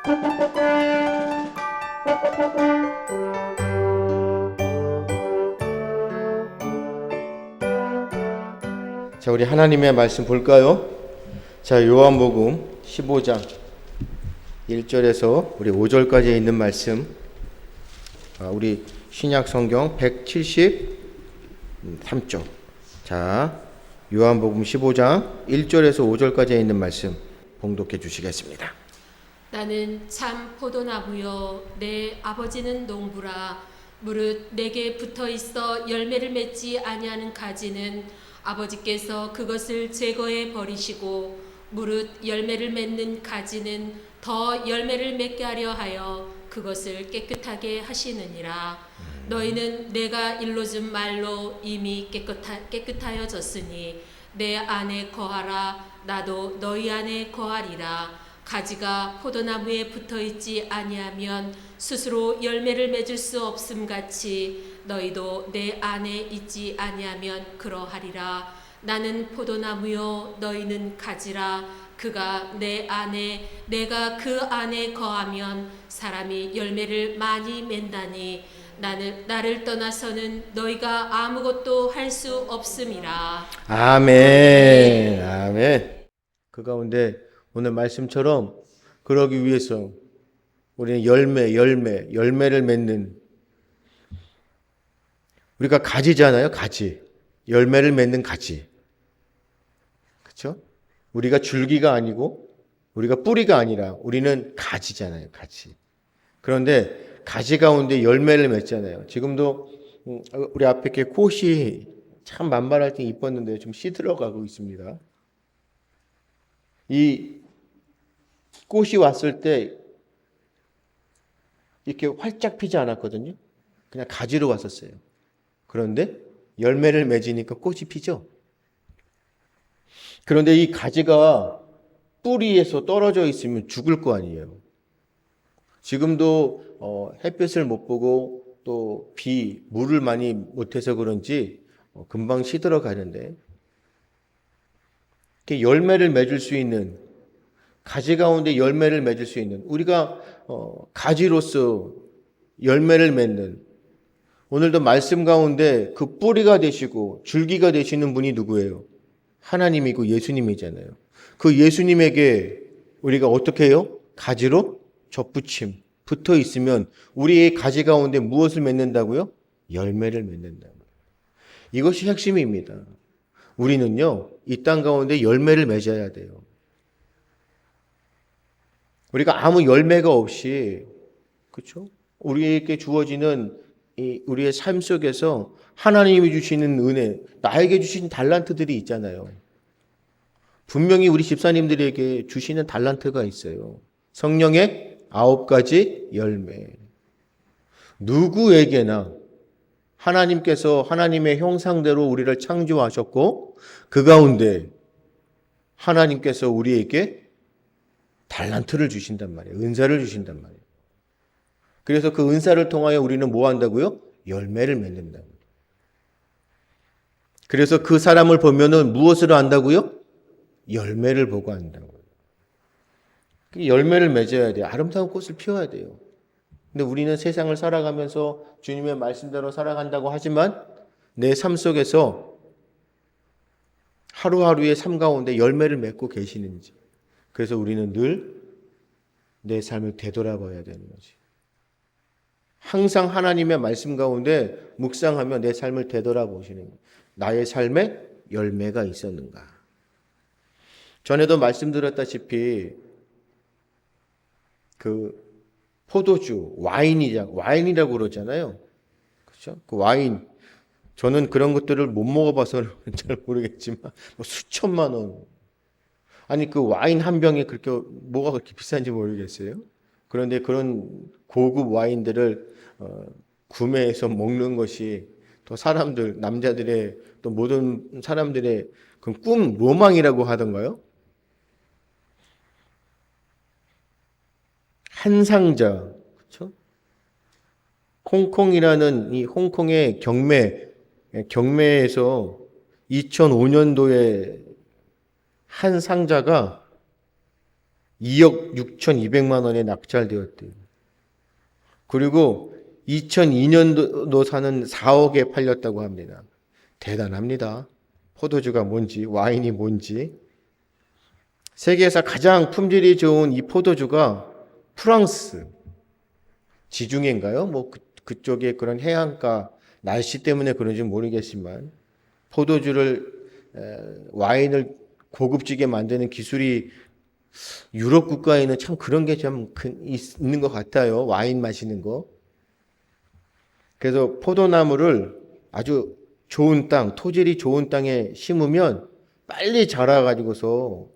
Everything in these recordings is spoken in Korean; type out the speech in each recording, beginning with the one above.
자, 우리 하나님의 말씀 볼까요? 자, 요한복음 15장 1절에서 우리 5절까지 있는 말씀, 우리 신약 성경 173쪽. 자, 요한복음 15장 1절에서 5절까지 있는 말씀 봉독해 주시겠습니다. 나는 참 포도나무요 내 아버지는 농부라. 무릇 내게 붙어 있어 열매를 맺지 아니하는 가지는 아버지께서 그것을 제거해 버리시고, 무릇 열매를 맺는 가지는 더 열매를 맺게 하려 하여 그것을 깨끗하게 하시느니라. 너희는 내가 일러준 말로 이미 깨끗하여졌으니 내 안에 거하라. 나도 너희 안에 거하리라. 가지가 포도나무에 붙어있지 아니하면 스스로 열매를 맺을 수 없음 같이 너희도 내 안에 있지 아니하면 그러하리라. 나는 포도나무요 너희는 가지라. 그가 내 안에 내가 그 안에 거하면 사람이 열매를 많이 맺나니 나를 떠나서는 너희가 아무것도 할 수 없음이라. 아멘. 아멘. 그 가운데 오늘 말씀처럼 그러기 위해서 우리는 열매를 맺는, 우리가 가지잖아요. 가지. 열매를 맺는 가지. 그렇죠? 우리가 줄기가 아니고 우리가 뿌리가 아니라 우리는 가지잖아요. 가지. 그런데 가지 가운데 열매를 맺잖아요. 지금도 우리 앞에 이렇게 꽃이 참 만발할 때 이뻤는데 좀 시들어가고 있습니다. 이 꽃이 왔을 때 이렇게 활짝 피지 않았거든요. 그냥 가지로 왔었어요. 그런데 열매를 맺으니까 꽃이 피죠. 그런데 이 가지가 뿌리에서 떨어져 있으면 죽을 거 아니에요. 지금도 햇빛을 못 보고 또 물을 많이 못해서 그런지 금방 시들어 가는데, 이렇게 열매를 맺을 수 있는, 가지 가운데 열매를 맺을 수 있는, 우리가 가지로서 열매를 맺는, 오늘도 말씀 가운데 그 뿌리가 되시고 줄기가 되시는 분이 누구예요? 하나님이고 예수님이잖아요. 그 예수님에게 우리가 어떻게 해요? 가지로 접붙임, 붙어 있으면 우리의 가지 가운데 무엇을 맺는다고요? 열매를 맺는다고요. 이것이 핵심입니다. 우리는요, 이 땅 가운데 열매를 맺어야 돼요. 우리가 아무 열매가 없이, 그렇죠? 우리에게 주어지는 우리의 삶 속에서 하나님이 주시는 은혜, 나에게 주신 달란트들이 있잖아요. 분명히 우리 집사님들에게 주시는 달란트가 있어요. 성령의 9가지 열매. 누구에게나 하나님께서 하나님의 형상대로 우리를 창조하셨고, 그 가운데 하나님께서 우리에게 달란트를 주신단 말이에요. 은사를 주신단 말이에요. 그래서 그 은사를 통하여 우리는 뭐 한다고요? 열매를 맺는다고요. 그래서 그 사람을 보면은 무엇으로 안다고요? 열매를 보고 안다고요. 열매를 맺어야 돼요. 아름다운 꽃을 피워야 돼요. 근데 우리는 세상을 살아가면서 주님의 말씀대로 살아간다고 하지만 내 삶 속에서 하루하루의 삶 가운데 열매를 맺고 계시는지, 그래서 우리는 늘 내 삶을 되돌아봐야 되는 거지. 항상 하나님의 말씀 가운데 묵상하며 내 삶을 되돌아보시는 거예요. 나의 삶에 열매가 있었는가. 전에도 말씀드렸다시피 그 포도주, 와인이라고 그러잖아요. 그렇죠? 그 와인, 저는 그런 것들을 못 먹어봐서 잘 모르겠지만 뭐 수천만 원. 아니 그 와인 한 병이 그렇게 뭐가 그렇게 비싼지 모르겠어요. 그런데 그런 고급 와인들을 구매해서 먹는 것이 또 사람들, 남자들의 또 모든 사람들의 그 꿈, 로망이라고 하던가요? 한 상자, 그렇죠? 홍콩이라는 이 홍콩의 경매에서 2005년도에 한 상자가 2억 6,200만 원에 낙찰되었대요. 그리고 2002년도 사는 4억에 팔렸다고 합니다. 대단합니다. 포도주가 뭔지, 와인이 뭔지. 세계에서 가장 품질이 좋은 이 포도주가 프랑스, 지중해인가요? 그쪽에 그런 해안가 날씨 때문에 그런지 모르겠지만 와인을 고급지게 만드는 기술이 유럽 국가에는 참 그런 게 좀 있는 것 같아요. 와인 마시는 거. 그래서 포도나무를 아주 좋은 땅, 토질이 좋은 땅에 심으면 빨리 자라가지고서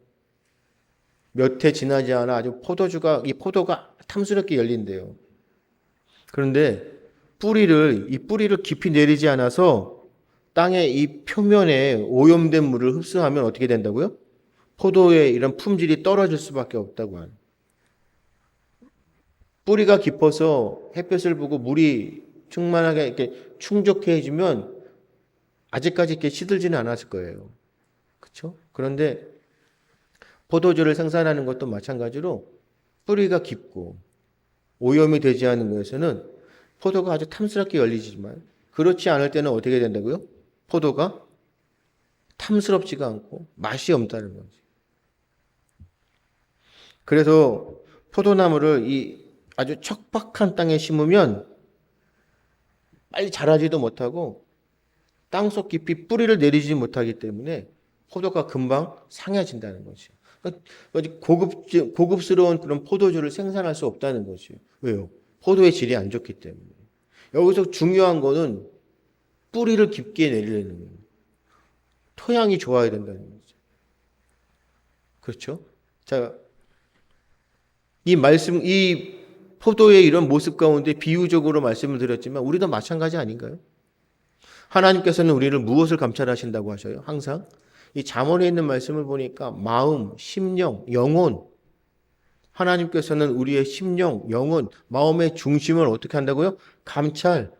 몇 해 지나지 않아 아주 이 포도가 탐스럽게 열린대요. 그런데 이 뿌리를 깊이 내리지 않아서 땅의 이 표면에 오염된 물을 흡수하면 어떻게 된다고요? 포도의 이런 품질이 떨어질 수밖에 없다고 하는. 뿌리가 깊어서 햇볕을 보고 물이 충만하게 이렇게 충족해지면 아직까지 이렇게 시들지는 않았을 거예요. 그렇죠? 그런데 포도주를 생산하는 것도 마찬가지로 뿌리가 깊고 오염이 되지 않은 것에서는 포도가 아주 탐스럽게 열리지만 그렇지 않을 때는 어떻게 된다고요? 포도가 탐스럽지가 않고 맛이 없다는 거지. 그래서 포도나무를 이 아주 척박한 땅에 심으면 빨리 자라지도 못하고 땅속 깊이 뿌리를 내리지 못하기 때문에 포도가 금방 상해진다는 거죠. 고급스러운 그런 포도주를 생산할 수 없다는 거죠. 왜요? 포도의 질이 안 좋기 때문에. 여기서 중요한 거는 뿌리를 깊게 내리려는 거예요. 토양이 좋아야 된다는 거죠. 그렇죠? 자, 이 포도의 이런 모습 가운데 비유적으로 말씀을 드렸지만 우리도 마찬가지 아닌가요? 하나님께서는 우리를 무엇을 감찰하신다고 하셔요? 항상 이 잠언에 있는 말씀을 보니까 마음, 심령, 영혼. 하나님께서는 우리의 심령, 영혼, 마음의 중심을 어떻게 한다고요? 감찰.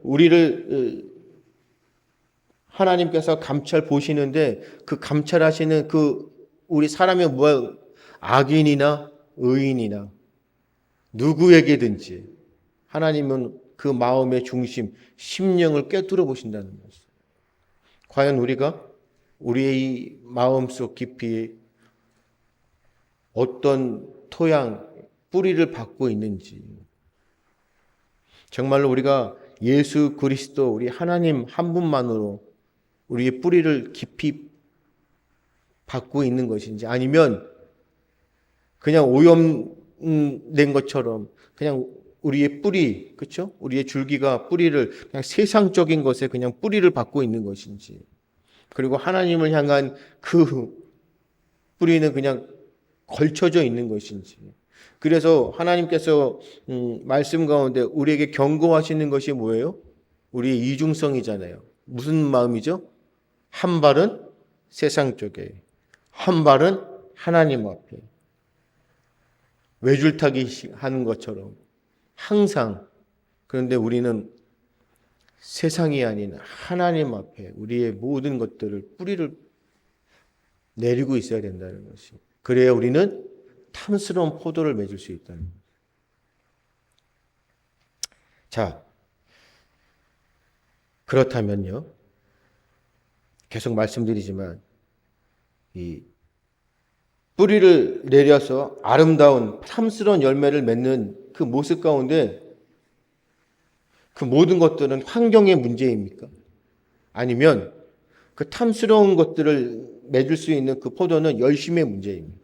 우리를 하나님께서 감찰 보시는데 그 감찰하시는 우리 사람의 악인이나 의인이나 누구에게든지 하나님은 그 마음의 중심, 심령을 꿰뚫어 보신다는 것이죠. 과연 우리가 우리의 이 마음속 깊이 어떤 토양, 뿌리를 받고 있는지, 정말로 우리가 예수 그리스도, 우리 하나님 한 분만으로 우리의 뿌리를 깊이 받고 있는 것인지, 아니면 그냥 오염된 것처럼 그냥 우리의 뿌리, 그렇죠? 우리의 줄기가 뿌리를 그냥 세상적인 것에 그냥 뿌리를 받고 있는 것인지, 그리고 하나님을 향한 그 뿌리는 그냥 걸쳐져 있는 것인지. 그래서 하나님께서 말씀 가운데 우리에게 경고하시는 것이 뭐예요? 우리의 이중성이잖아요. 무슨 마음이죠? 한 발은 세상 쪽에, 한 발은 하나님 앞에. 외줄타기 하는 것처럼 항상. 그런데 우리는 세상이 아닌 하나님 앞에 우리의 모든 것들을 뿌리를 내리고 있어야 된다는 것이. 그래야 우리는 탐스러운 포도를 맺을 수 있다는 거예요. 자, 그렇다면요. 계속 말씀드리지만 이 뿌리를 내려서 아름다운 탐스러운 열매를 맺는 그 모습 가운데 그 모든 것들은 환경의 문제입니까? 아니면 그 탐스러운 것들을 맺을 수 있는 그 포도는 열심의 문제입니까?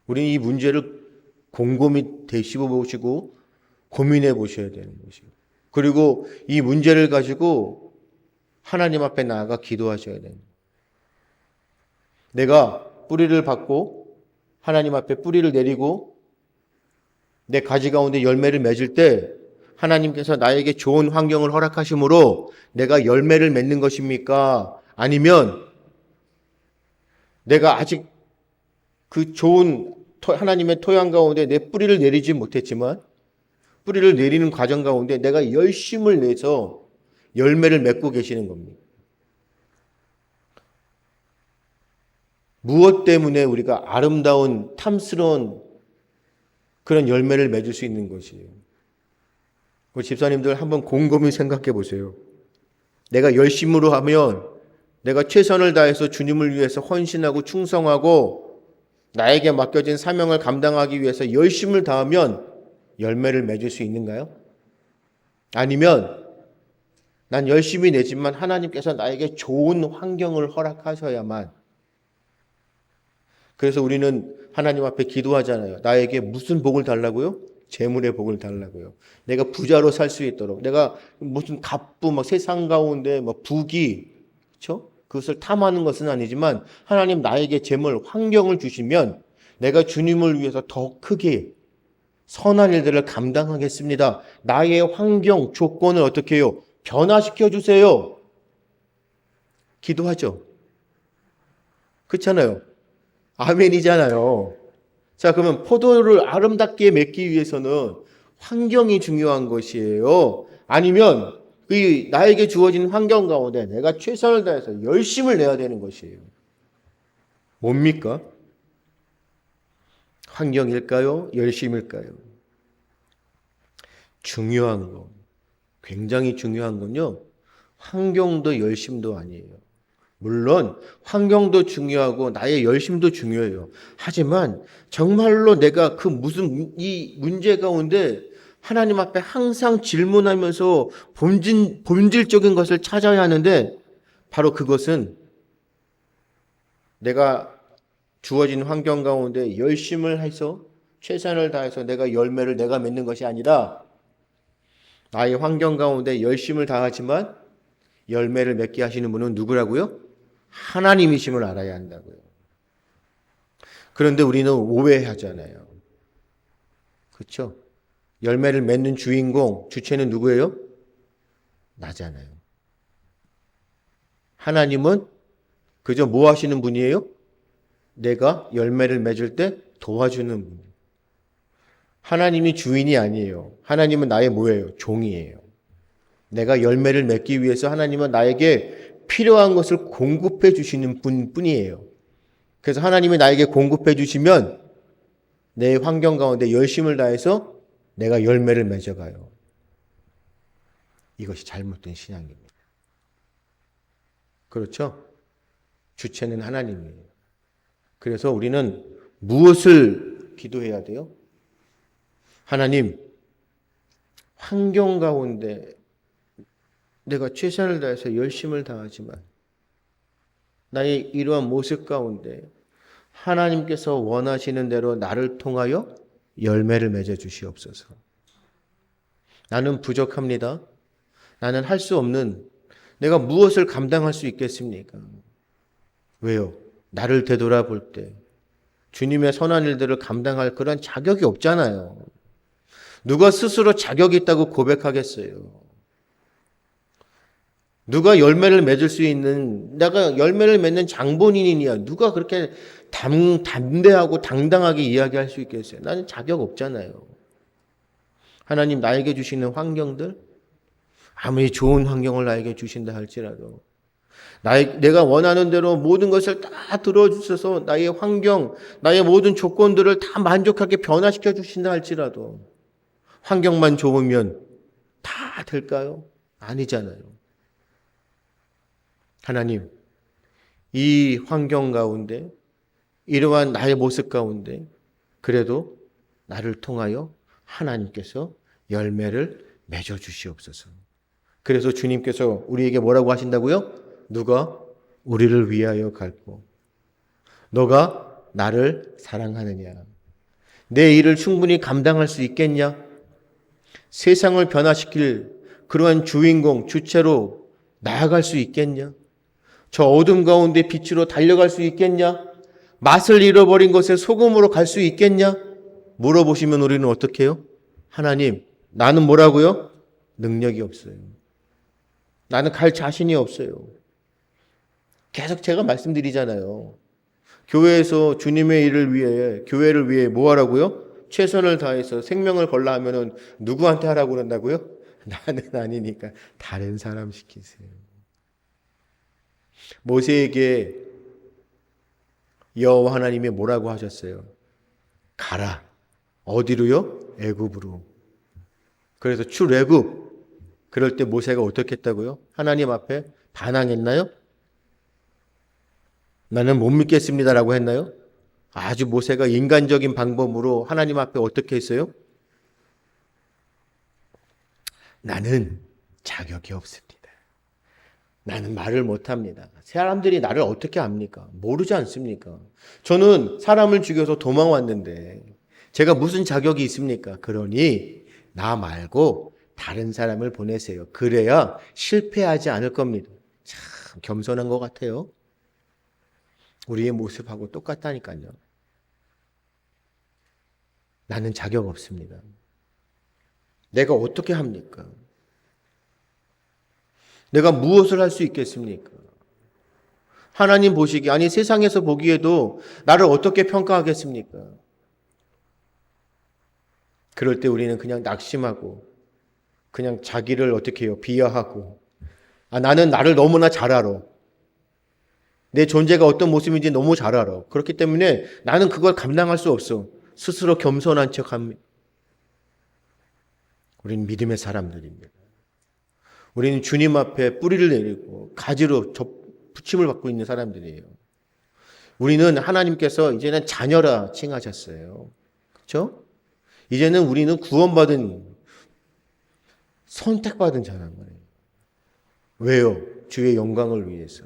우리는 이 문제를 곰곰이 되씹어 보시고 고민해 보셔야 되는 것이고, 그리고 이 문제를 가지고 하나님 앞에 나아가 기도하셔야 됩니다. 내가 뿌리를 받고 하나님 앞에 뿌리를 내리고 내 가지 가운데 열매를 맺을 때 하나님께서 나에게 좋은 환경을 허락하심으로 내가 열매를 맺는 것입니까? 아니면 내가 아직 그 좋은 하나님의 토양 가운데 내 뿌리를 내리지 못했지만 뿌리를 내리는 과정 가운데 내가 열심을 내서 열매를 맺고 계시는 겁니다. 무엇 때문에 우리가 아름다운 탐스러운 그런 열매를 맺을 수 있는 것이에요? 우리 집사님들 한번 곰곰이 생각해 보세요. 내가 열심으로 하면, 내가 최선을 다해서 주님을 위해서 헌신하고 충성하고 나에게 맡겨진 사명을 감당하기 위해서 열심을 다하면 열매를 맺을 수 있는가요? 아니면 난 열심히 내지만 하나님께서 나에게 좋은 환경을 허락하셔야만, 그래서 우리는 하나님 앞에 기도하잖아요. 나에게 무슨 복을 달라고요? 재물의 복을 달라고요. 내가 부자로 살 수 있도록, 내가 무슨 갑부, 막 세상 가운데 막 부귀, 그렇죠? 그것을 탐하는 것은 아니지만 하나님 나에게 재물, 환경을 주시면 내가 주님을 위해서 더 크게 선한 일들을 감당하겠습니다. 나의 환경, 조건을 어떻게 해요? 변화시켜 주세요. 기도하죠. 그렇잖아요. 아멘이잖아요. 자, 그러면 포도를 아름답게 맺기 위해서는 환경이 중요한 것이에요? 아니면 나에게 주어진 환경 가운데 내가 최선을 다해서 열심을 내야 되는 것이에요? 뭡니까? 환경일까요? 열심일까요? 중요한 거, 굉장히 중요한 건요, 환경도 열심도 아니에요. 물론 환경도 중요하고 나의 열심도 중요해요. 하지만 정말로 내가 이 문제 가운데 하나님 앞에 항상 질문하면서 본질적인 것을 찾아야 하는데, 바로 그것은 내가 주어진 환경 가운데 열심을 해서 최선을 다해서 내가 열매를 내가 맺는 것이 아니라, 나의 환경 가운데 열심을 다하지만 열매를 맺게 하시는 분은 누구라고요? 하나님이심을 알아야 한다고요. 그런데 우리는 오해하잖아요. 그렇죠? 열매를 맺는 주인공, 주체는 누구예요? 나잖아요. 하나님은 그저 뭐 하시는 분이에요? 내가 열매를 맺을 때 도와주는 분. 하나님이 주인이 아니에요. 하나님은 나의 뭐예요? 종이에요. 내가 열매를 맺기 위해서 하나님은 나에게 필요한 것을 공급해 주시는 분뿐이에요. 그래서 하나님이 나에게 공급해 주시면 내 환경 가운데 열심을 다해서 내가 열매를 맺어가요. 이것이 잘못된 신앙입니다. 그렇죠? 주체는 하나님이에요. 그래서 우리는 무엇을 기도해야 돼요? 하나님, 환경 가운데 내가 최선을 다해서 열심을 다하지만 나의 이러한 모습 가운데 하나님께서 원하시는 대로 나를 통하여 열매를 맺어 주시옵소서. 나는 부족합니다. 나는 할 수 없는, 내가 무엇을 감당할 수 있겠습니까? 왜요? 나를 되돌아볼 때 주님의 선한 일들을 감당할 그런 자격이 없잖아요. 누가 스스로 자격이 있다고 고백하겠어요? 누가 열매를 맺을 수 있는, 내가 열매를 맺는 장본인이냐, 누가 그렇게 담대하고 당당하게 이야기할 수 있겠어요? 나는 자격 없잖아요. 하나님 나에게 주시는 환경들, 아무리 좋은 환경을 나에게 주신다 할지라도, 내가 원하는 대로 모든 것을 다 들어주셔서 나의 환경, 나의 모든 조건들을 다 만족하게 변화시켜 주신다 할지라도, 환경만 좋으면 다 될까요? 아니잖아요. 하나님, 이 환경 가운데, 이러한 나의 모습 가운데, 그래도 나를 통하여 하나님께서 열매를 맺어 주시옵소서. 그래서 주님께서 우리에게 뭐라고 하신다고요? 누가 우리를 위하여 갈고 너가 나를 사랑하느냐? 내 일을 충분히 감당할 수 있겠냐? 세상을 변화시킬 그러한 주인공, 주체로 나아갈 수 있겠냐? 저 어둠 가운데 빛으로 달려갈 수 있겠냐? 맛을 잃어버린 것에 소금으로 갈 수 있겠냐? 물어보시면 우리는 어떻게 해요? 하나님, 나는 뭐라고요? 능력이 없어요. 나는 갈 자신이 없어요. 계속 제가 말씀드리잖아요. 교회에서 주님의 일을 위해, 교회를 위해 뭐 하라고요? 최선을 다해서 생명을 걸라 하면은 누구한테 하라고 그런다고요? 나는 아니니까 다른 사람 시키세요. 모세에게 여호와 하나님이 뭐라고 하셨어요? 가라. 어디로요? 애굽으로. 그래서 출애굽. 그럴 때 모세가 어떻게 했다고요? 하나님 앞에 반항했나요? 나는 못 믿겠습니다라고 했나요? 아주 모세가 인간적인 방법으로 하나님 앞에 어떻게 했어요? 나는 자격이 없습니다. 나는 말을 못합니다. 사람들이 나를 어떻게 압니까? 모르지 않습니까? 저는 사람을 죽여서 도망왔는데 제가 무슨 자격이 있습니까? 그러니 나 말고 다른 사람을 보내세요. 그래야 실패하지 않을 겁니다. 참 겸손한 것 같아요. 우리의 모습하고 똑같다니까요. 나는 자격 없습니다. 내가 어떻게 합니까? 내가 무엇을 할 수 있겠습니까? 하나님 보시기, 아니 세상에서 보기에도 나를 어떻게 평가하겠습니까? 그럴 때 우리는 그냥 낙심하고 그냥 자기를 어떻게 해요? 비하하고 나는 나를 너무나 잘 알아. 내 존재가 어떤 모습인지 너무 잘 알아. 그렇기 때문에 나는 그걸 감당할 수 없어. 스스로 겸손한 척합니다. 우리는 믿음의 사람들입니다. 우리는 주님 앞에 뿌리를 내리고 가지로 붙임을 받고 있는 사람들이에요. 우리는 하나님께서 이제는 자녀라 칭하셨어요. 그렇죠? 이제는 우리는 구원받은 선택받은 자란 말이에요. 왜요? 주의 영광을 위해서.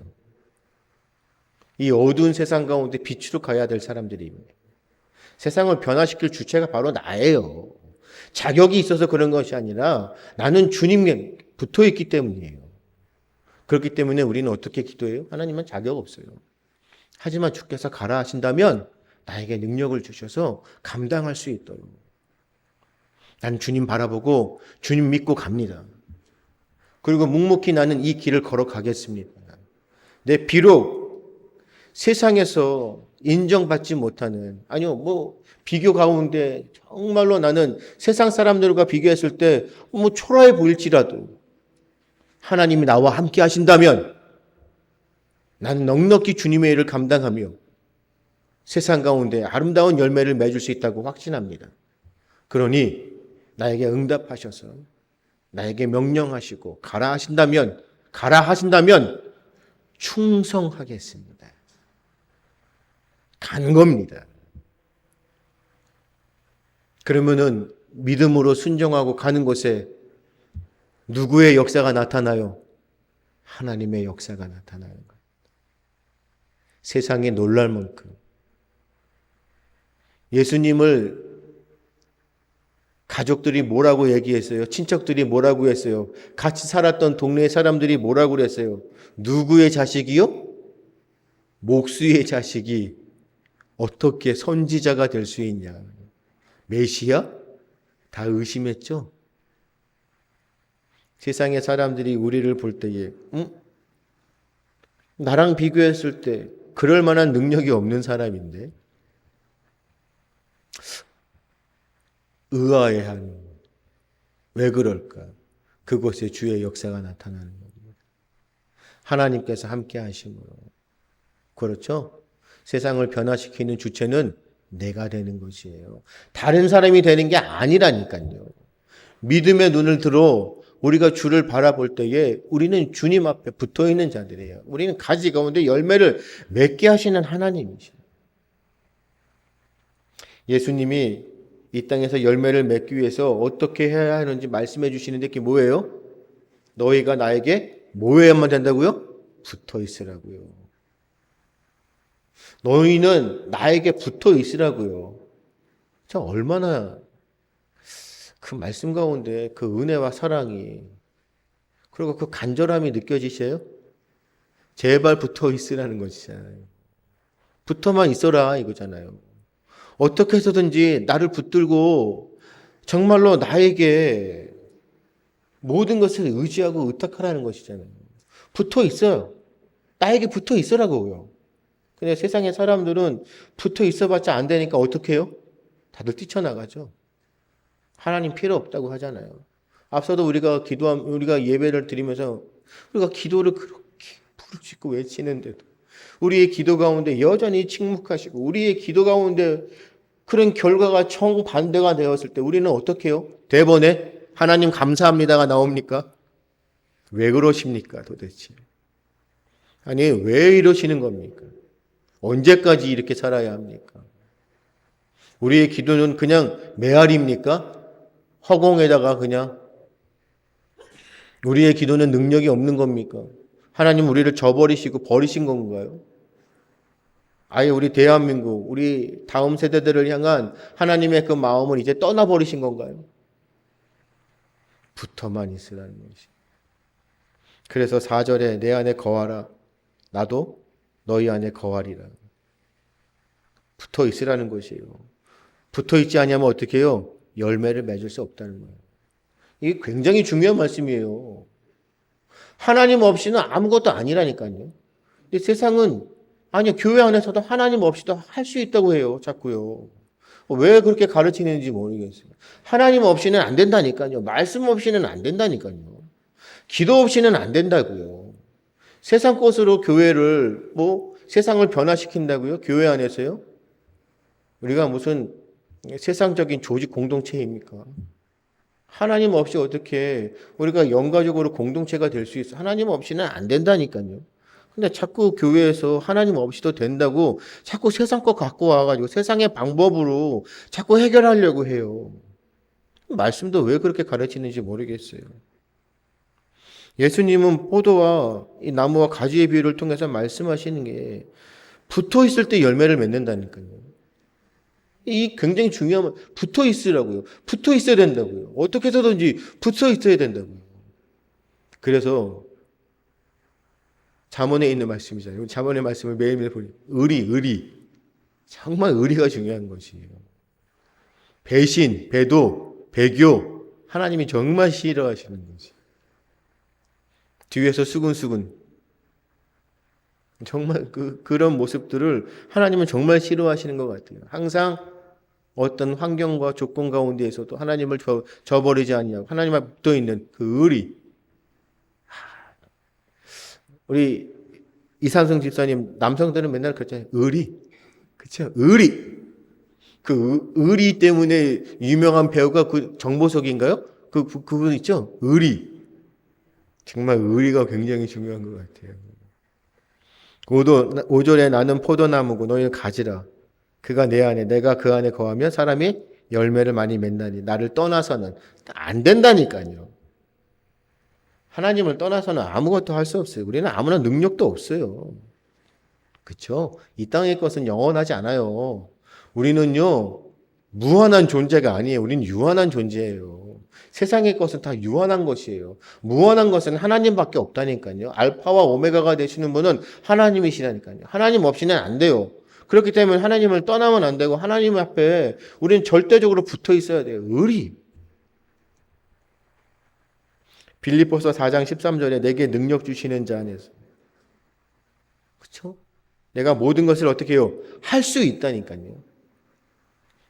이 어두운 세상 가운데 빛으로 가야 될 사람들입니다. 세상을 변화시킬 주체가 바로 나예요. 자격이 있어서 그런 것이 아니라 나는 주님께 붙어 있기 때문이에요. 그렇기 때문에 우리는 어떻게 기도해요? 하나님은 자격 없어요. 하지만 주께서 가라 하신다면 나에게 능력을 주셔서 감당할 수 있도록. 난 주님 바라보고 주님 믿고 갑니다. 그리고 묵묵히 나는 이 길을 걸어가겠습니다. 내 비록 세상에서 인정받지 못하는, 아니요, 비교 가운데 정말로 나는 세상 사람들과 비교했을 때 초라해 보일지라도 하나님이 나와 함께 하신다면 나는 넉넉히 주님의 일을 감당하며 세상 가운데 아름다운 열매를 맺을 수 있다고 확신합니다. 그러니 나에게 응답하셔서 나에게 명령하시고 가라 하신다면 충성하겠습니다. 가는 겁니다. 그러면은 믿음으로 순종하고 가는 곳에 누구의 역사가 나타나요? 하나님의 역사가 나타나는 거예요. 세상에 놀랄 만큼 예수님을 가족들이 뭐라고 얘기했어요? 친척들이 뭐라고 했어요? 같이 살았던 동네 사람들이 뭐라고 그랬어요? 누구의 자식이요? 목수의 자식이 어떻게 선지자가 될 수 있냐? 메시아? 다 의심했죠? 세상의 사람들이 우리를 볼 때에 나랑 비교했을 때 그럴 만한 능력이 없는 사람인데 의아해하는, 왜 그럴까? 그곳에 주의 역사가 나타나는 겁니다. 하나님께서 함께 하심으로. 그렇죠? 세상을 변화시키는 주체는 내가 되는 것이에요. 다른 사람이 되는 게 아니라니까요. 믿음의 눈을 들어 우리가 주를 바라볼 때에 우리는 주님 앞에 붙어 있는 자들이에요. 우리는 가지 가운데 열매를 맺게 하시는 하나님이시죠. 예수님이 이 땅에서 열매를 맺기 위해서 어떻게 해야 하는지 말씀해 주시는데 그게 뭐예요? 너희가 나에게 뭐 해야만 된다고요? 붙어 있으라고요. 너희는 나에게 붙어 있으라고요. 참 얼마나 그 말씀 가운데 그 은혜와 사랑이, 그리고 그 간절함이 느껴지셔요? 제발 붙어 있으라는 것이잖아요. 붙어만 있어라 이거잖아요. 어떻게 해서든지 나를 붙들고 정말로 나에게 모든 것을 의지하고 의탁하라는 것이잖아요. 붙어 있어요. 나에게 붙어 있으라고요. 근데 세상의 사람들은 붙어 있어봤자 안 되니까 어떻게 해요? 다들 뛰쳐나가죠. 하나님 필요 없다고 하잖아요. 앞서도 우리가 예배를 드리면서 우리가 기도를 그렇게 부르짖고 외치는데도 우리의 기도 가운데 여전히 침묵하시고 우리의 기도 가운데 그런 결과가 정반대가 되었을 때 우리는 어떻게 해요? 대번에 하나님 감사합니다가 나옵니까? 왜 그러십니까 도대체? 아니 왜 이러시는 겁니까? 언제까지 이렇게 살아야 합니까? 우리의 기도는 그냥 메아리입니까? 허공에다가 그냥 우리의 기도는 능력이 없는 겁니까? 하나님 우리를 저버리시고 버리신 건가요? 아예 우리 대한민국, 우리 다음 세대들을 향한 하나님의 그 마음을 이제 떠나버리신 건가요? 붙어만 있으라는 것이. 그래서 4절에 내 안에 거하라. 나도 너희 안에 거하리라. 붙어 있으라는 것이에요. 붙어 있지 않으면 어떻게 해요? 열매를 맺을 수 없다는 거예요. 이게 굉장히 중요한 말씀이에요. 하나님 없이는 아무것도 아니라니까요. 근데 세상은 아니요, 교회 안에서도 하나님 없이도 할 수 있다고 해요. 자꾸요. 왜 그렇게 가르치는지 모르겠어요. 하나님 없이는 안 된다니까요. 말씀 없이는 안 된다니까요. 기도 없이는 안 된다고요. 세상 것으로 교회를 세상을 변화시킨다고요? 교회 안에서요? 우리가 무슨 세상적인 조직 공동체입니까? 하나님 없이 어떻게 우리가 영가적으로 공동체가 될 수 있어? 하나님 없이는 안 된다니까요. 근데 자꾸 교회에서 하나님 없이도 된다고 자꾸 세상 거 갖고 와가지고 세상의 방법으로 자꾸 해결하려고 해요. 말씀도 왜 그렇게 가르치는지 모르겠어요. 예수님은 포도와 이 나무와 가지의 비유를 통해서 말씀하시는 게 붙어 있을 때 열매를 맺는다니까요. 이 굉장히 중요한 붙어 있으라고요. 붙어 있어야 된다고요. 어떻게 해서든지 붙어 있어야 된다고요. 그래서 잠언에 있는 말씀이잖아요. 잠언의 말씀을 매일매일 보니 의리. 정말 의리가 중요한 것이에요. 배신, 배도, 배교 하나님이 정말 싫어하시는 것이. 뒤에서 수근수근 정말 그런 모습들을 하나님은 정말 싫어하시는 것 같아요. 항상 어떤 환경과 조건 가운데에서도 하나님을 저버리지 아니하고 하나님 앞에 붙어 있는 그 의리. 우리 이산성 집사님 남성들은 맨날 그랬잖아요. 의리. 그렇죠? 의리. 그 의리 때문에 유명한 배우가 그 정보석인가요? 그분 있죠? 의리. 정말 의리가 굉장히 중요한 것 같아요. 5절에 나는 포도나무고 너희는 가지라. 그가 내 안에 내가 그 안에 거하면 사람이 열매를 많이 맺나니 나를 떠나서는 안 된다니까요. 하나님을 떠나서는 아무것도 할 수 없어요. 우리는 아무런 능력도 없어요. 그렇죠? 이 땅의 것은 영원하지 않아요. 우리는요 무한한 존재가 아니에요. 우리는 유한한 존재예요. 세상의 것은 다 유한한 것이에요. 무한한 것은 하나님밖에 없다니까요. 알파와 오메가가 되시는 분은 하나님이시라니까요. 하나님 없이는 안 돼요. 그렇기 때문에 하나님을 떠나면 안 되고 하나님 앞에 우리는 절대적으로 붙어 있어야 돼요. 의리. 빌립보서 4장 13절에 내게 능력 주시는 자 안에서. 그렇죠? 내가 모든 것을 어떻게 해요? 할 수 있다니까요.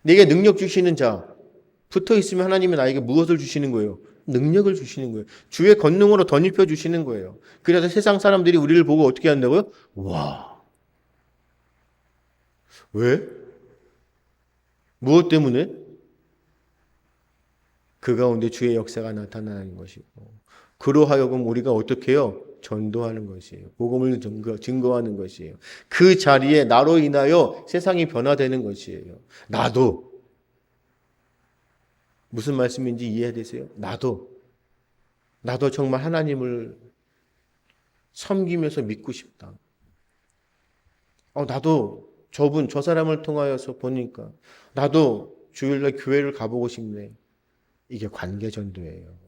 내게 능력 주시는 자 붙어 있으면 하나님은 나에게 무엇을 주시는 거예요? 능력을 주시는 거예요. 주의 권능으로 덧입혀 주시는 거예요. 그래서 세상 사람들이 우리를 보고 어떻게 한다고요? 와. 왜? 무엇 때문에? 그 가운데 주의 역사가 나타나는 것이고 그로 하여금 우리가 어떻게 해요? 전도하는 것이에요. 복음을 증거하는 것이에요. 그 자리에 나로 인하여 세상이 변화되는 것이에요. 나도 무슨 말씀인지 이해되세요? 나도 정말 하나님을 섬기면서 믿고 싶다. 나도 저 사람을 통하여서 보니까 나도 주일날 교회를 가보고 싶네. 이게 관계전도예요.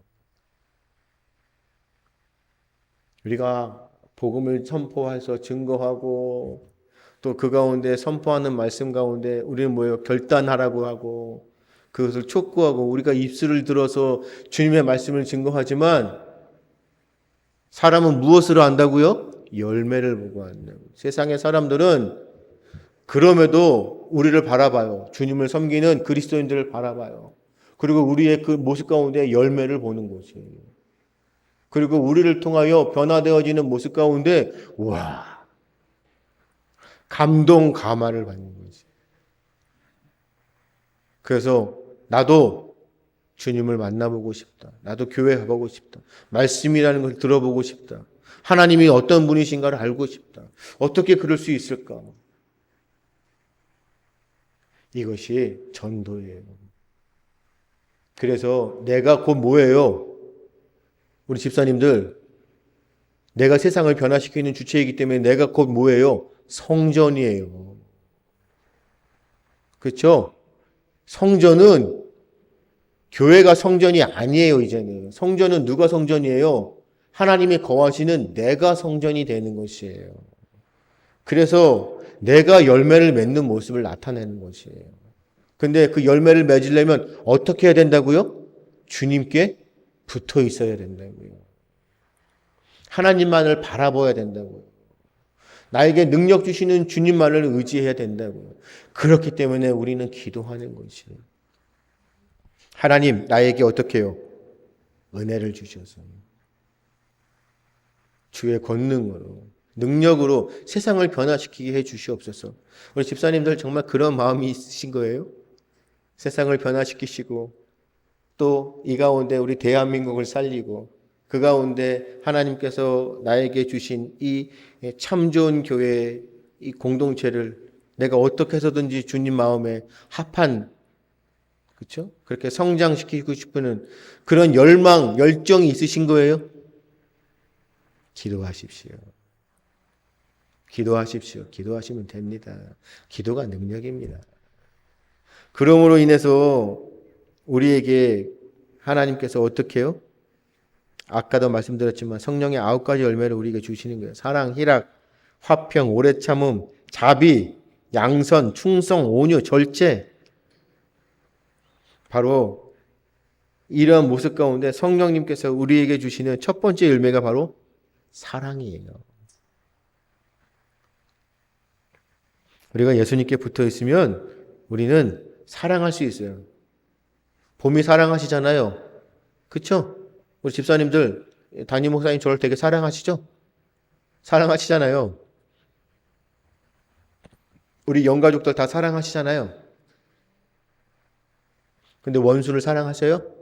우리가 복음을 선포해서 증거하고 또 그 가운데 선포하는 말씀 가운데 우리는 뭐예요? 결단하라고 하고 그것을 촉구하고 우리가 입술을 들어서 주님의 말씀을 증거하지만 사람은 무엇으로 안다고요? 열매를 보고 안다고. 세상의 사람들은 그럼에도 우리를 바라봐요. 주님을 섬기는 그리스도인들을 바라봐요. 그리고 우리의 그 모습 가운데 열매를 보는 것이에요. 그리고 우리를 통하여 변화되어지는 모습 가운데 와 감동, 감화를 받는 거지. 그래서 나도 주님을 만나보고 싶다. 나도 교회 가보고 싶다. 말씀이라는 걸 들어보고 싶다. 하나님이 어떤 분이신가를 알고 싶다. 어떻게 그럴 수 있을까? 이것이 전도예요. 그래서 내가 곧 뭐예요? 우리 집사님들, 내가 세상을 변화시키는 주체이기 때문에 내가 곧 뭐예요? 성전이에요. 그렇죠? 성전은 교회가 성전이 아니에요, 이제는. 성전은 누가 성전이에요? 하나님이 거하시는 내가 성전이 되는 것이에요. 그래서 내가 열매를 맺는 모습을 나타내는 것이에요. 근데 그 열매를 맺으려면 어떻게 해야 된다고요? 주님께 붙어 있어야 된다고요. 하나님만을 바라봐야 된다고요. 나에게 능력 주시는 주님만을 의지해야 된다고요. 그렇기 때문에 우리는 기도하는 것이에요. 하나님, 나에게 어떻게 해요? 은혜를 주셔서 주의 권능으로, 능력으로 세상을 변화시키게 해 주시옵소서. 우리 집사님들 정말 그런 마음이 있으신 거예요? 세상을 변화시키시고 또 이 가운데 우리 대한민국을 살리고 그 가운데 하나님께서 나에게 주신 이 참 좋은 교회의 이 공동체를 내가 어떻게 해서든지 주님 마음에 합한, 그렇죠? 그렇게 성장시키고 싶은 그런 열망, 열정이 있으신 거예요? 기도하십시오. 기도하십시오. 기도하시면 됩니다. 기도가 능력입니다. 그러므로 인해서 우리에게 하나님께서 어떻게 해요? 아까도 말씀드렸지만 성령의 9가지 열매를 우리에게 주시는 거예요. 사랑, 희락, 화평, 오래 참음, 자비, 양선, 충성, 온유, 절제. 바로 이러한 모습 가운데 성령님께서 우리에게 주시는 첫 번째 열매가 바로 사랑이에요. 우리가 예수님께 붙어 있으면 우리는 사랑할 수 있어요. 봄이 사랑하시잖아요. 그렇죠? 우리 집사님들, 담임 목사님 저를 되게 사랑하시죠? 사랑하시잖아요. 우리 영가족들 다 사랑하시잖아요. 근데 원수를 사랑하세요?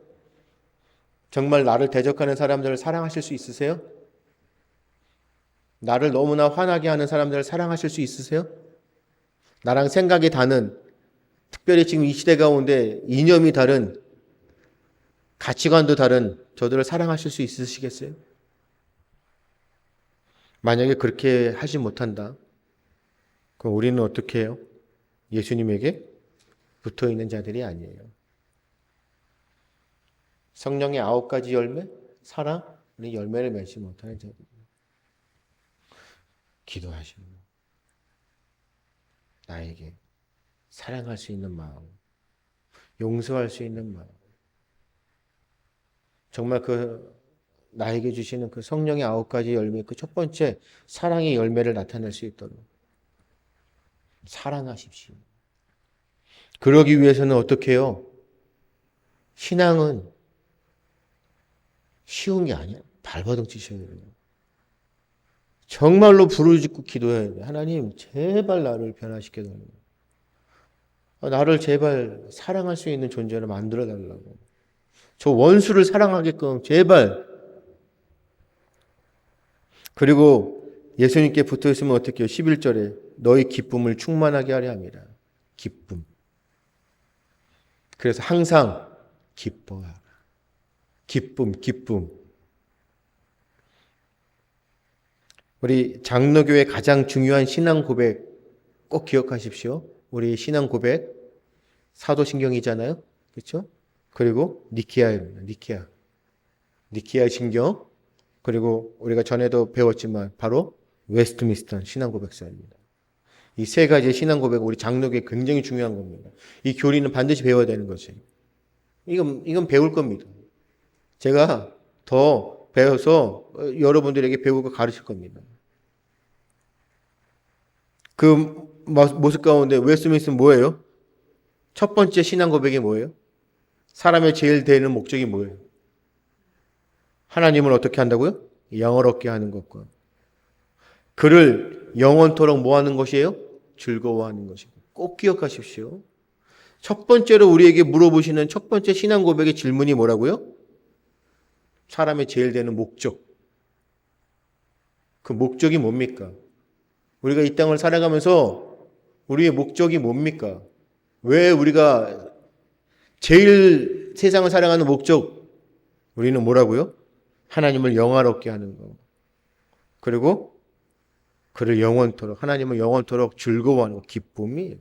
정말 나를 대적하는 사람들을 사랑하실 수 있으세요? 나를 너무나 화나게 하는 사람들을 사랑하실 수 있으세요? 나랑 생각이 다른, 특별히 지금 이 시대 가운데 이념이 다른, 가치관도 다른 저들을 사랑하실 수 있으시겠어요? 만약에 그렇게 하지 못한다, 그럼 우리는 어떻게 해요? 예수님에게 붙어 있는 자들이 아니에요. 성령의 9가지 열매, 사랑, 열매를 맺지 못하는 자들. 기도하시는 나에게 사랑할 수 있는 마음, 용서할 수 있는 마음, 정말 그 나에게 주시는 그 성령의 9가지 열매, 그 첫 번째 사랑의 열매를 나타낼 수 있도록 사랑하십시오. 그러기 위해서는 어떻게 해요? 신앙은 쉬운 게 아니야. 발버둥 치셔야 돼요. 정말로 부르짖고 기도해야 돼요. 하나님, 제발 나를 변화시켜달라고. 나를 제발 사랑할 수 있는 존재로 만들어달라고. 저 원수를 사랑하게끔 제발. 그리고 예수님께 붙어있으면 어떻게 해요? 11절에 너희 기쁨을 충만하게 하려 합니다. 기쁨. 그래서 항상 기뻐하라. 기쁨, 기쁨. 우리 장로교의 가장 중요한 신앙 고백 꼭 기억하십시오. 우리 신앙 고백 사도신경이잖아요. 그렇죠? 그리고 니케아입니다. 니케아 신경. 그리고 우리가 전에도 배웠지만 바로 웨스트민스터 신앙 고백서입니다. 이 세 가지의 신앙 고백 우리 장로교에 굉장히 중요한 겁니다. 이 교리는 반드시 배워야 되는 것이에요. 이건 배울 겁니다. 제가 더 배워서 여러분들에게 배우고 가르칠 겁니다. 그 모습 가운데 웨스트민스터는 뭐예요? 첫 번째 신앙 고백이 뭐예요? 사람의 제일 되는 목적이 뭐예요? 하나님을 어떻게 한다고요? 영원롭게 하는 것과 그를 영원토록 뭐 하는 것이에요? 즐거워하는 것이고 꼭 기억하십시오. 첫 번째로 우리에게 물어보시는 첫 번째 신앙 고백의 질문이 뭐라고요? 사람의 제일 되는 목적. 그 목적이 뭡니까? 우리가 이 땅을 살아가면서 우리의 목적이 뭡니까? 왜 우리가 제일 세상을 살아가는 목적? 우리는 뭐라고요? 하나님을 영화롭게 하는 거. 그리고 그를 영원토록, 하나님을 영원토록 즐거워하는 거, 기쁨이.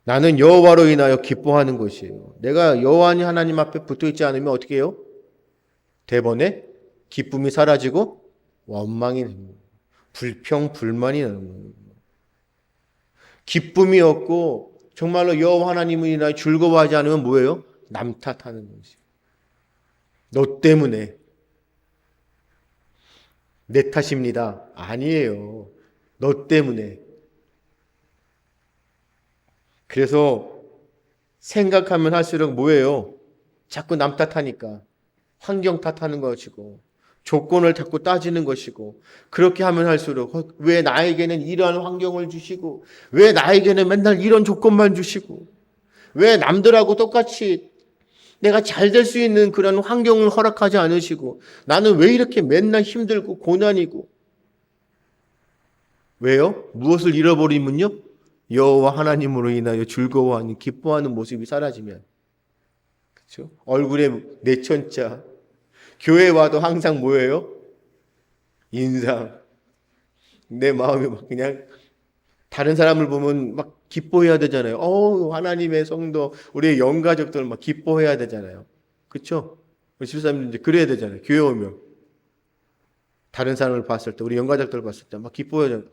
나는 여호와로 인하여 기뻐하는 것이에요. 내가 여호와 하나님 앞에 붙어있지 않으면 어떻게 해요? 대번에 기쁨이 사라지고 원망이 됩니다. 불평, 불만이 나는 거예요. 기쁨이 없고 정말로 여호와 하나님을 인하여 즐거워하지 않으면 뭐예요? 남 탓하는 거지. 너 때문에. 내 탓입니다. 아니에요. 너 때문에. 그래서 생각하면 할수록 뭐예요? 자꾸 남 탓하니까. 환경 탓하는 것이고 조건을 자꾸 따지는 것이고 그렇게 하면 할수록 왜 나에게는 이러한 환경을 주시고 왜 나에게는 맨날 이런 조건만 주시고 왜 남들하고 똑같이 내가 잘 될 수 있는 그런 환경을 허락하지 않으시고 나는 왜 이렇게 맨날 힘들고 고난이고 왜요? 무엇을 잃어버리면요? 여호와 하나님으로 인하여 즐거워하는 기뻐하는 모습이 사라지면 그렇죠? 얼굴에 내천자 교회 와도 항상 뭐예요? 인상. 내 마음이 막 그냥 다른 사람을 보면 막 기뻐해야 되잖아요. 하나님의 성도, 우리의 영가족들 막 기뻐해야 되잖아요. 그렇죠? 우리 집사님들 이제 그래야 되잖아요. 교회 오면. 다른 사람을 봤을 때, 우리 영가족들 봤을 때 막 기뻐해야 되잖아요.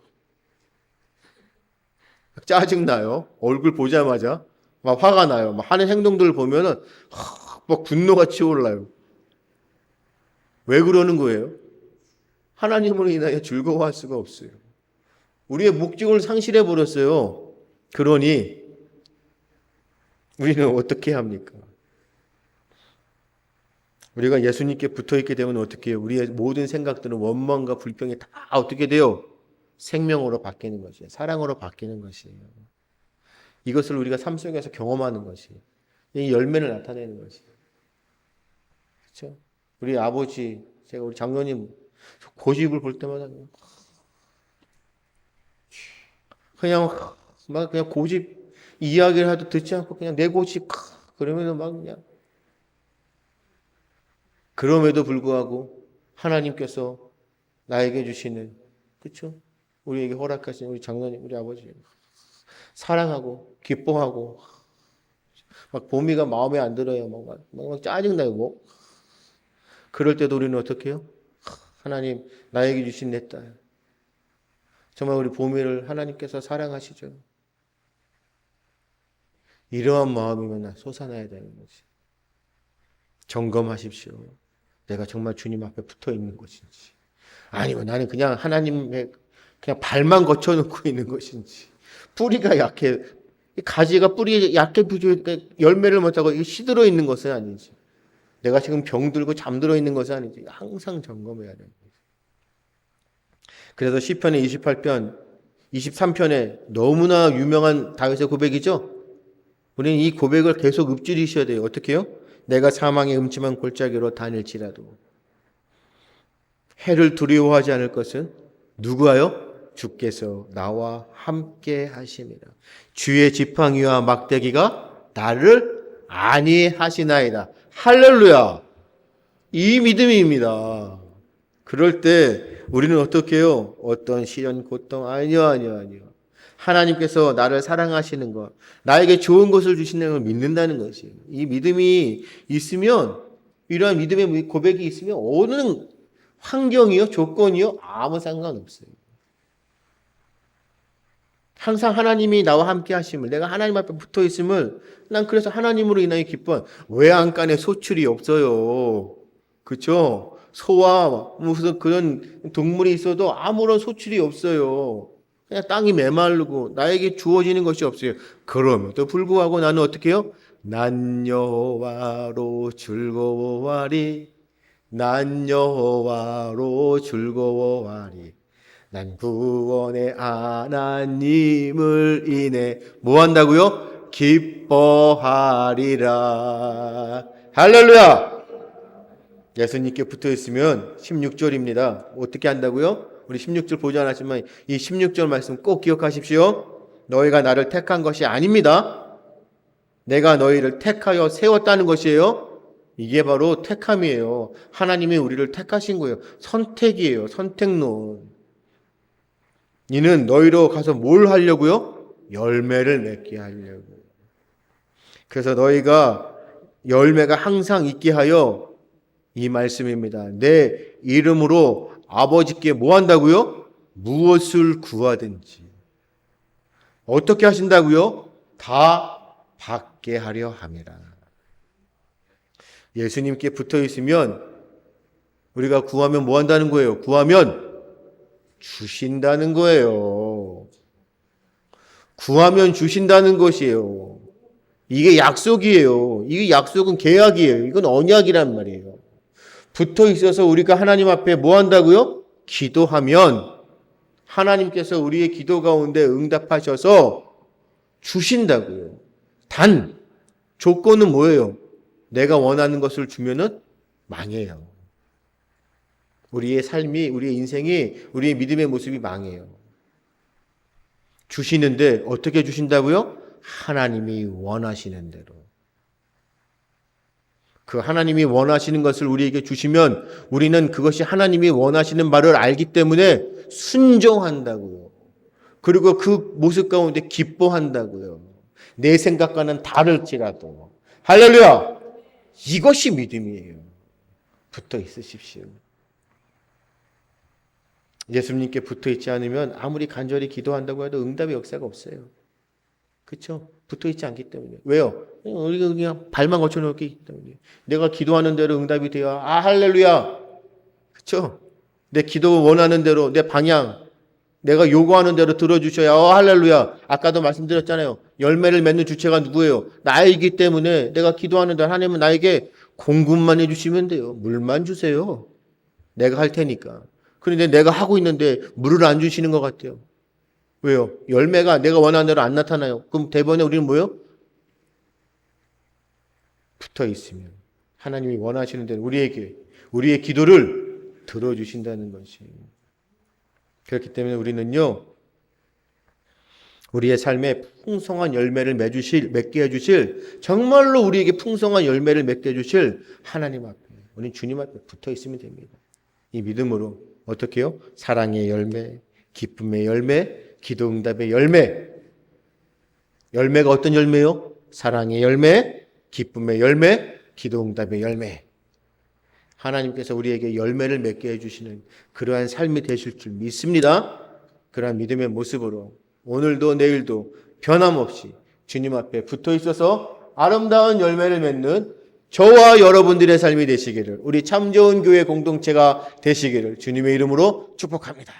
짜증나요. 얼굴 보자마자 막 화가 나요. 막 하는 행동들을 보면은 막 분노가 치올라요. 왜 그러는 거예요? 하나님으로 인하여 즐거워할 수가 없어요. 우리의 목적을 상실해 버렸어요. 그러니 우리는 어떻게 합니까? 우리가 예수님께 붙어있게 되면 어떻게 해요? 우리의 모든 생각들은 원망과 불평이 다 어떻게 돼요? 생명으로 바뀌는 것이에요. 사랑으로 바뀌는 것이에요. 이것을 우리가 삶 속에서 경험하는 것이에요. 이 열매를 나타내는 것이에요. 그렇죠? 우리 아버지, 제가 우리 장로님 고집을 볼 때마다 그냥 막 그냥 고집 이야기를 해도 듣지 않고 그냥 내 고집 그러면은 막 그냥 그럼에도 불구하고 하나님께서 나에게 주시는 그렇죠? 우리에게 허락하신 우리 장로님, 우리 아버지 사랑하고 기뻐하고 막 보미가 마음에 안 들어요. 막 짜증나요. 뭐 그럴 때도 우리는 어떻게 해요? 하나님 나에게 주신 내 딸 정말 우리 보미를 하나님께서 사랑하시죠. 이러한 마음이면 솟아나야 되는 거지. 점검하십시오. 내가 정말 주님 앞에 붙어 있는 것인지 아니면 나는 그냥 하나님의 그냥 발만 거쳐놓고 있는 것인지 뿌리가 약해 가지가 뿌리에 약해 부족해 열매를 못하고 시들어 있는 것은 아닌지 내가 지금 병들고 잠들어 있는 것은 아닌지 항상 점검해야 되는 거죠. 그래서 시편의 28편 23편에 너무나 유명한 다윗의 고백이죠. 우리는 이 고백을 계속 읊조리셔야 돼요. 어떻게 해요? 내가 사망의 음침한 골짜기로 다닐지라도 해를 두려워하지 않을 것은 누구하여? 주께서 나와 함께 하심이라. 주의 지팡이와 막대기가 나를 안위하시나이다. 할렐루야. 이 믿음입니다. 그럴 때 우리는 어떻게 해요? 어떤 시련, 고통 아니요. 하나님께서 나를 사랑하시는 것, 나에게 좋은 것을 주시는 걸 믿는다는 것이에요. 이 믿음이 있으면 이러한 믿음의 고백이 있으면 어느 환경이요, 조건이요 아무 상관없어요. 항상 하나님이 나와 함께 하심을 내가 하나님 앞에 붙어 있음을 난 그래서 하나님으로 인하여 기뻐. 외양간에 소출이 없어요. 그렇죠? 소와 무슨 그런 동물이 있어도 아무런 소출이 없어요. 그냥 땅이 메마르고 나에게 주어지는 것이 없어요. 그럼에도 불구하고 나는 어떻게 해요? 난 여호와로 즐거워하리. 난 여호와로 즐거워하리. 난 구원의 하나님을 인해 뭐 한다고요? 기뻐하리라. 할렐루야! 예수님께 붙어 있으면 16절입니다. 어떻게 한다고요? 우리 16절 보지 않았지만 이 16절 말씀 꼭 기억하십시오. 너희가 나를 택한 것이 아닙니다. 내가 너희를 택하여 세웠다는 것이에요. 이게 바로 택함이에요. 하나님이 우리를 택하신 거예요. 선택이에요. 선택론. 이는 너희로 가서 뭘 하려고요? 열매를 맺게 하려고. 그래서 너희가 열매가 항상 있게 하여 이 말씀입니다. 내 이름으로 아버지께 뭐 한다고요? 무엇을 구하든지. 어떻게 하신다고요? 다 받게 하려 함이라. 예수님께 붙어 있으면 우리가 구하면 뭐 한다는 거예요? 구하면 주신다는 거예요. 구하면 주신다는 것이에요. 이게 약속이에요. 이게 약속은 계약이에요. 이건 언약이란 말이에요. 붙어 있어서 우리가 하나님 앞에 뭐 한다고요? 기도하면 하나님께서 우리의 기도 가운데 응답하셔서 주신다고요. 단 조건은 뭐예요? 내가 원하는 것을 주면은 망해요. 우리의 삶이, 우리의 인생이, 우리의 믿음의 모습이 망해요. 주시는데 어떻게 주신다고요? 하나님이 원하시는 대로. 그 하나님이 원하시는 것을 우리에게 주시면 우리는 그것이 하나님이 원하시는 바를 알기 때문에 순종한다고요. 그리고 그 모습 가운데 기뻐한다고요. 내 생각과는 다를지라도. 할렐루야! 이것이 믿음이에요. 붙어 있으십시오. 예수님께 붙어 있지 않으면 아무리 간절히 기도한다고 해도 응답의 역사가 없어요. 그렇죠? 붙어 있지 않기 때문에. 왜요? 우리가 그냥 발만 거쳐놓기 때문에. 내가 기도하는 대로 응답이 돼야 할렐루야. 그렇죠? 내 기도 원하는 대로 내 방향 내가 요구하는 대로 들어주셔야 할렐루야. 아까도 말씀드렸잖아요. 열매를 맺는 주체가 누구예요? 나이기 때문에 내가 기도하는 대로 하나님은 나에게 공급만 해주시면 돼요. 물만 주세요. 내가 할 테니까. 그런데 내가 하고 있는데 물을 안 주시는 것 같아요. 왜요? 열매가 내가 원하는 대로 안 나타나요. 그럼 대번에 우리는 뭐예요? 붙어 있으면 하나님이 원하시는 대로 우리의 기도를 들어주신다는 것이에요. 그렇기 때문에 우리는요, 우리의 삶에 풍성한 열매를 맺게 해주실, 정말로 우리에게 풍성한 열매를 맺게 해주실 하나님 앞에, 우리 주님 앞에 붙어 있으면 됩니다. 이 믿음으로 어떻게 해요? 사랑의 열매, 기쁨의 열매, 기도 응답의 열매. 열매가 어떤 열매요? 사랑의 열매, 기쁨의 열매, 기도 응답의 열매. 하나님께서 우리에게 열매를 맺게 해주시는 그러한 삶이 되실 줄 믿습니다. 그러한 믿음의 모습으로 오늘도 내일도 변함없이 주님 앞에 붙어 있어서 아름다운 열매를 맺는 저와 여러분들의 삶이 되시기를, 우리 참 좋은 교회 공동체가 되시기를 주님의 이름으로 축복합니다.